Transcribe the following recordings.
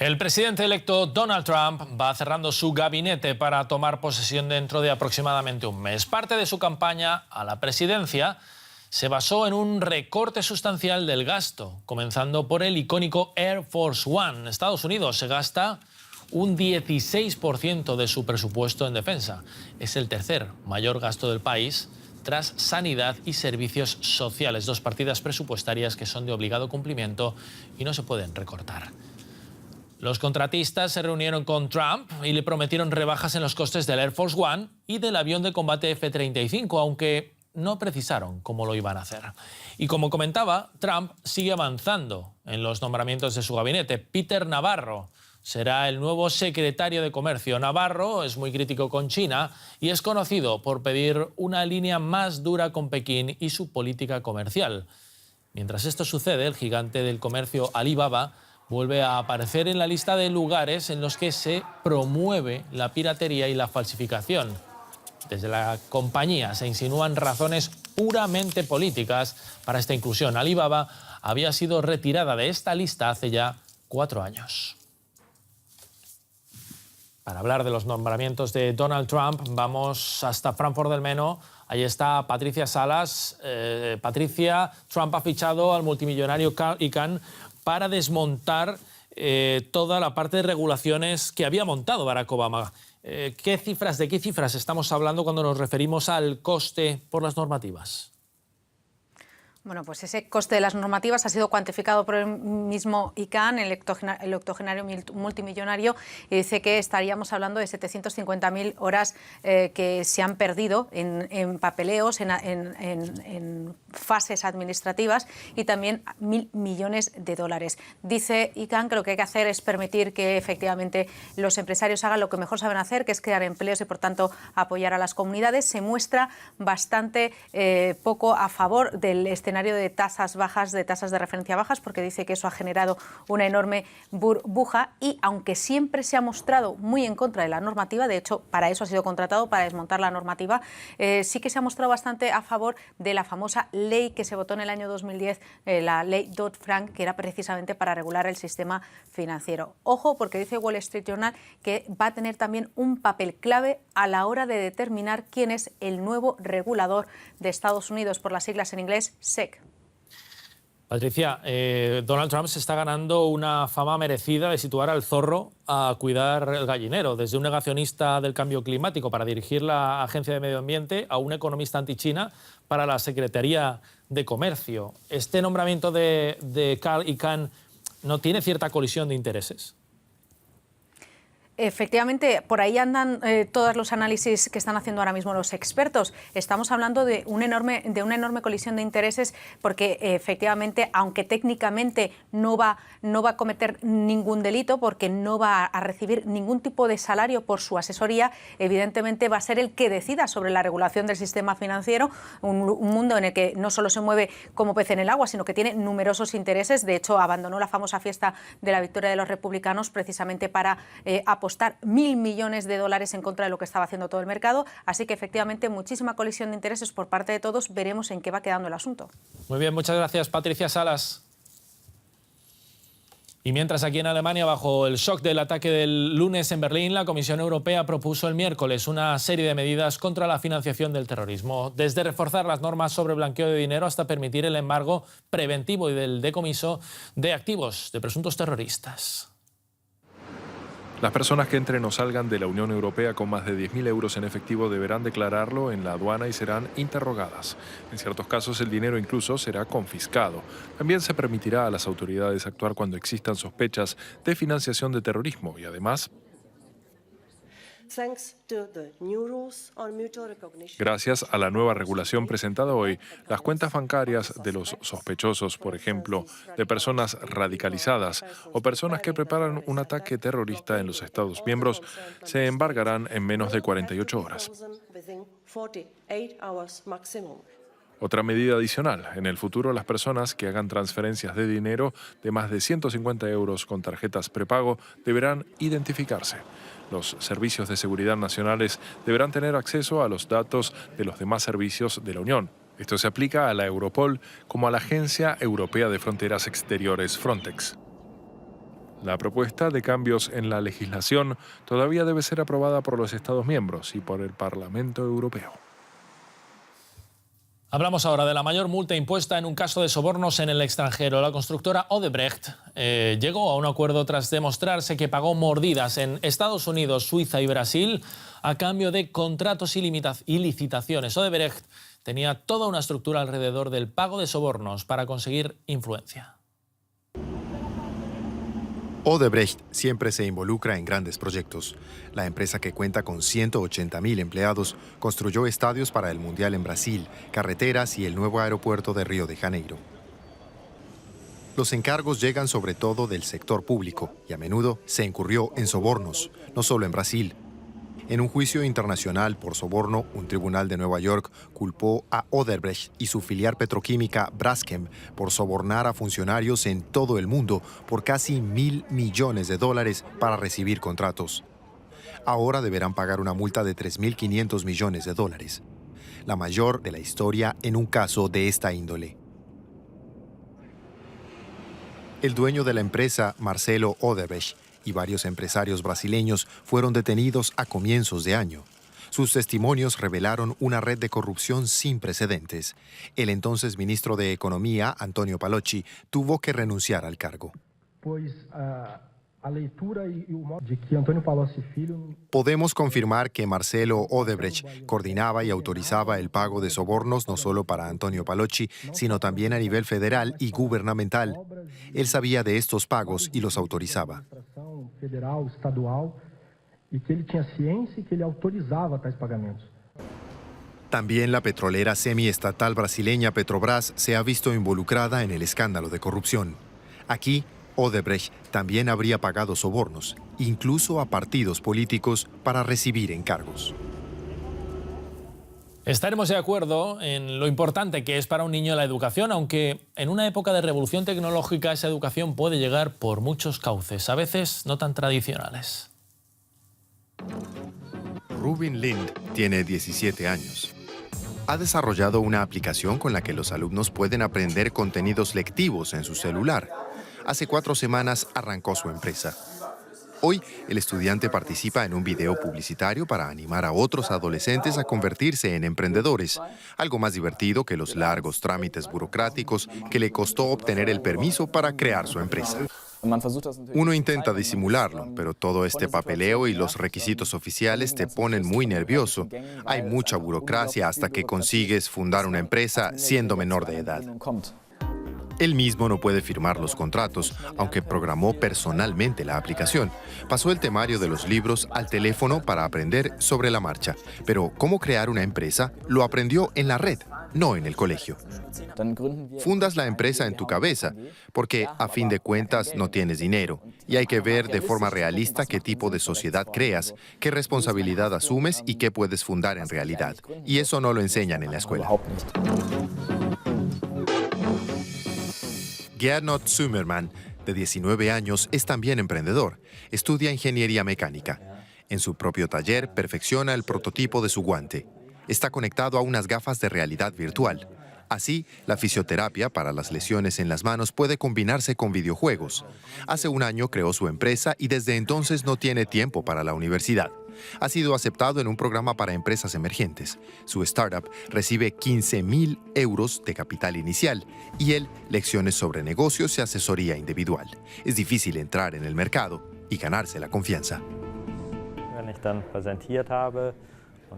El presidente electo Donald Trump va cerrando su gabinete para tomar posesión dentro de aproximadamente un mes. Parte de su campaña a la presidencia se basó en un recorte sustancial del gasto, comenzando por el icónico Air Force One. Estados Unidos se gasta un 16% de su presupuesto en defensa. Es el tercer mayor gasto del país tras sanidad y servicios sociales, dos partidas presupuestarias que son de obligado cumplimiento y no se pueden recortar. Los contratistas se reunieron con Trump y le prometieron rebajas en los costes del Air Force One y del avión de combate F-35, aunque no precisaron cómo lo iban a hacer. Y como comentaba, Trump sigue avanzando en los nombramientos de su gabinete. Peter Navarro será el nuevo secretario de Comercio. Navarro es muy crítico con China y es conocido por pedir una línea más dura con Pekín y su política comercial. Mientras esto sucede, el gigante del comercio Alibaba vuelve a aparecer en la lista de lugares en los que se promueve la piratería y la falsificación. Desde la compañía se insinúan razones puramente políticas para esta inclusión. Alibaba había sido retirada de esta lista hace ya 4 años. Para hablar de los nombramientos de Donald Trump, vamos hasta Frankfurt del Meno. Ahí está Patricia Salas. Patricia, Trump ha fichado al multimillonario Carl Icahn para desmontar toda la parte de regulaciones que había montado Barack Obama. ¿De qué cifras estamos hablando cuando nos referimos al coste por las normativas? Bueno, pues ese coste de las normativas ha sido cuantificado por el mismo Icahn, el octogenario multimillonario, y dice que estaríamos hablando de 750.000 horas que se han perdido en papeleos, en fases administrativas, y también 1.000 millones de dólares. Dice Icahn que lo que hay que hacer es permitir que efectivamente los empresarios hagan lo que mejor saben hacer, que es crear empleos y por tanto apoyar a las comunidades. Se muestra bastante poco a favor del escenario de tasas bajas, de tasas de referencia bajas, porque dice que eso ha generado una enorme burbuja, y aunque siempre se ha mostrado muy en contra de la normativa, de hecho para eso ha sido contratado, para desmontar la normativa, sí que se ha mostrado bastante a favor de la famosa ley que se votó en el año 2010, la ley Dodd-Frank, que era precisamente para regular el sistema financiero. Ojo, porque dice Wall Street Journal que va a tener también un papel clave a la hora de determinar quién es el nuevo regulador de Estados Unidos, por las siglas en inglés SEC. Patricia, Donald Trump se está ganando una fama merecida de situar al zorro a cuidar el gallinero, desde un negacionista del cambio climático para dirigir la Agencia de Medio Ambiente a un economista anti-China para la Secretaría de Comercio. ¿Este nombramiento de Carl Icahn no tiene cierta colisión de intereses? Efectivamente, por ahí andan todos los análisis que están haciendo ahora mismo los expertos. Estamos hablando de una enorme colisión de intereses, porque efectivamente, aunque técnicamente no va a cometer ningún delito, porque no va a recibir ningún tipo de salario por su asesoría, evidentemente va a ser el que decida sobre la regulación del sistema financiero, un mundo en el que no solo se mueve como pez en el agua, sino que tiene numerosos intereses. De hecho, abandonó la famosa fiesta de la victoria de los republicanos precisamente para apostar 1.000 millones de dólares en contra de lo que estaba haciendo todo el mercado. Así que efectivamente muchísima colisión de intereses por parte de todos. Veremos en qué va quedando el asunto. Muy bien, muchas gracias, Patricia Salas. Y mientras aquí en Alemania, bajo el shock del ataque del lunes en Berlín, la Comisión Europea propuso el miércoles una serie de medidas contra la financiación del terrorismo, desde reforzar las normas sobre blanqueo de dinero hasta permitir el embargo preventivo y del decomiso de activos de presuntos terroristas. Las personas que entren o salgan de la Unión Europea con más de 10.000 euros en efectivo deberán declararlo en la aduana y serán interrogadas. En ciertos casos el dinero incluso será confiscado. También se permitirá a las autoridades actuar cuando existan sospechas de financiación de terrorismo y además, gracias a la nueva regulación presentada hoy, las cuentas bancarias de los sospechosos, por ejemplo, de personas radicalizadas o personas que preparan un ataque terrorista en los Estados miembros, se embargarán en menos de 48 horas. Otra medida adicional: en el futuro las personas que hagan transferencias de dinero de más de 150 euros con tarjetas prepago deberán identificarse. Los servicios de seguridad nacionales deberán tener acceso a los datos de los demás servicios de la Unión. Esto se aplica a la Europol como a la Agencia Europea de Fronteras Exteriores, Frontex. La propuesta de cambios en la legislación todavía debe ser aprobada por los Estados miembros y por el Parlamento Europeo. Hablamos ahora de la mayor multa impuesta en un caso de sobornos en el extranjero. La constructora Odebrecht llegó a un acuerdo tras demostrarse que pagó mordidas en Estados Unidos, Suiza y Brasil a cambio de contratos y licitaciones. Odebrecht tenía toda una estructura alrededor del pago de sobornos para conseguir influencia. Odebrecht siempre se involucra en grandes proyectos. La empresa, que cuenta con 180.000 empleados, construyó estadios para el Mundial en Brasil, carreteras y el nuevo aeropuerto de Río de Janeiro. Los encargos llegan sobre todo del sector público y a menudo se incurrió en sobornos, no solo en Brasil. En un juicio internacional por soborno, un tribunal de Nueva York culpó a Odebrecht y su filial petroquímica Braskem por sobornar a funcionarios en todo el mundo por casi $1.000 millones para recibir contratos. Ahora deberán pagar una multa de $3.500 millones, la mayor de la historia en un caso de esta índole. El dueño de la empresa, Marcelo Odebrecht, y varios empresarios brasileños fueron detenidos a comienzos de año. Sus testimonios revelaron una red de corrupción sin precedentes. El entonces ministro de Economía, Antonio Palocci, tuvo que renunciar al cargo. Podemos confirmar que Marcelo Odebrecht coordinaba y autorizaba el pago de sobornos no solo para Antonio Palocci, sino también a nivel federal y gubernamental. Él sabía de estos pagos y los autorizaba. También la petrolera semiestatal brasileña Petrobras se ha visto involucrada en el escándalo de corrupción. Aquí, Odebrecht también habría pagado sobornos, incluso a partidos políticos, para recibir encargos. Estaremos de acuerdo en lo importante que es para un niño la educación, aunque en una época de revolución tecnológica esa educación puede llegar por muchos cauces, a veces no tan tradicionales. Rubin Lind tiene 17 años. Ha desarrollado una aplicación con la que los alumnos pueden aprender contenidos lectivos en su celular. Hace 4 semanas arrancó su empresa. Hoy, el estudiante participa en un video publicitario para animar a otros adolescentes a convertirse en emprendedores, algo más divertido que los largos trámites burocráticos que le costó obtener el permiso para crear su empresa. Uno intenta disimularlo, pero todo este papeleo y los requisitos oficiales te ponen muy nervioso. Hay mucha burocracia hasta que consigues fundar una empresa siendo menor de edad. Él mismo no puede firmar los contratos, aunque programó personalmente la aplicación. Pasó el temario de los libros al teléfono para aprender sobre la marcha. Pero cómo crear una empresa lo aprendió en la red, no en el colegio. Fundas la empresa en tu cabeza, porque a fin de cuentas no tienes dinero. Y hay que ver de forma realista qué tipo de sociedad creas, qué responsabilidad asumes y qué puedes fundar en realidad. Y eso no lo enseñan en la escuela. Gernot Zimmermann, de 19 años, es también emprendedor. Estudia ingeniería mecánica. En su propio taller perfecciona el prototipo de su guante. Está conectado a unas gafas de realidad virtual. Así, la fisioterapia para las lesiones en las manos puede combinarse con videojuegos. Hace un año creó su empresa y desde entonces no tiene tiempo para la universidad. Ha sido aceptado en un programa para empresas emergentes. Su startup recibe 15.000 euros de capital inicial y él lecciones sobre negocios y asesoría individual. Es difícil entrar en el mercado y ganarse la confianza.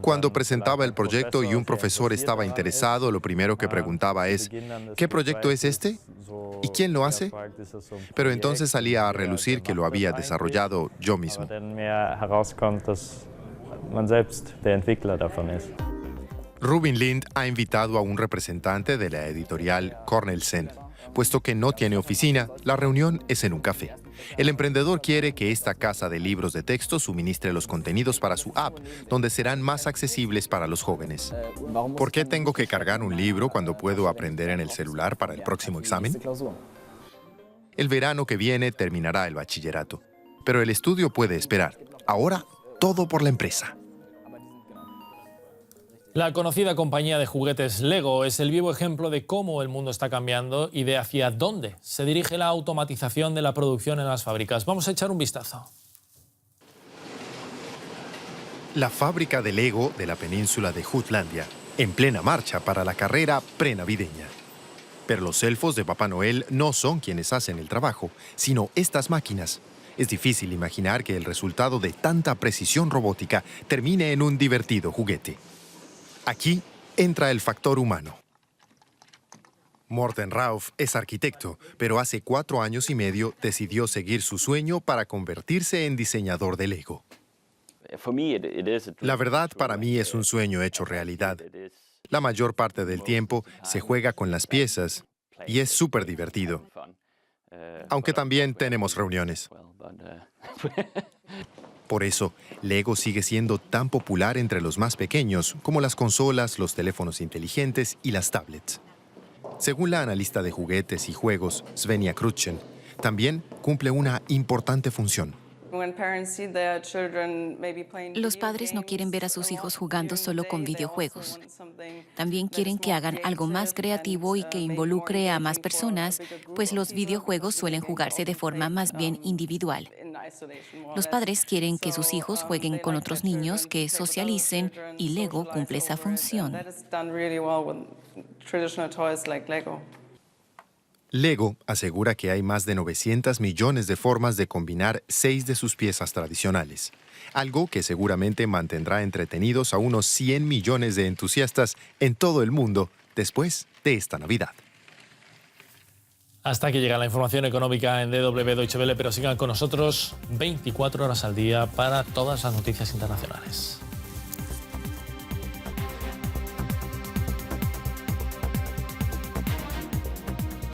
Cuando presentaba el proyecto y un profesor estaba interesado, lo primero que preguntaba es, ¿qué proyecto es este? ¿Y quién lo hace? Pero entonces salía a relucir que lo había desarrollado yo mismo. Rubin Lind ha invitado a un representante de la editorial Cornelsen. Puesto que no tiene oficina, la reunión es en un café. El emprendedor quiere que esta casa de libros de texto suministre los contenidos para su app, donde serán más accesibles para los jóvenes. ¿Por qué tengo que cargar un libro cuando puedo aprender en el celular para el próximo examen? El verano que viene terminará el bachillerato, pero el estudio puede esperar. Ahora, todo por la empresa. La conocida compañía de juguetes Lego es el vivo ejemplo de cómo el mundo está cambiando y de hacia dónde se dirige la automatización de la producción en las fábricas. Vamos a echar un vistazo. La fábrica de Lego de la península de Jutlandia, en plena marcha para la carrera prenavideña. Pero los elfos de Papá Noel no son quienes hacen el trabajo, sino estas máquinas. Es difícil imaginar que el resultado de tanta precisión robótica termine en un divertido juguete. Aquí entra el factor humano. Morten Rauf es arquitecto, pero hace 4 años y medio decidió seguir su sueño para convertirse en diseñador de Lego. La verdad, para mí es un sueño hecho realidad. La mayor parte del tiempo se juega con las piezas y es súper divertido. Aunque también tenemos reuniones. Por eso, Lego sigue siendo tan popular entre los más pequeños como las consolas, los teléfonos inteligentes y las tablets. Según la analista de juguetes y juegos, Svenja Krutchen, también cumple una importante función. Los padres no quieren ver a sus hijos jugando solo con videojuegos. También quieren que hagan algo más creativo y que involucre a más personas, pues los videojuegos suelen jugarse de forma más bien individual. Los padres quieren que sus hijos jueguen con otros niños, que socialicen, y Lego cumple esa función. Lego asegura que hay más de 900 millones de formas de combinar 6 de sus piezas tradicionales, algo que seguramente mantendrá entretenidos a unos 100 millones de entusiastas en todo el mundo después de esta Navidad. Hasta aquí llega la información económica en DW Deutsche Welle, pero sigan con nosotros 24 horas al día para todas las noticias internacionales.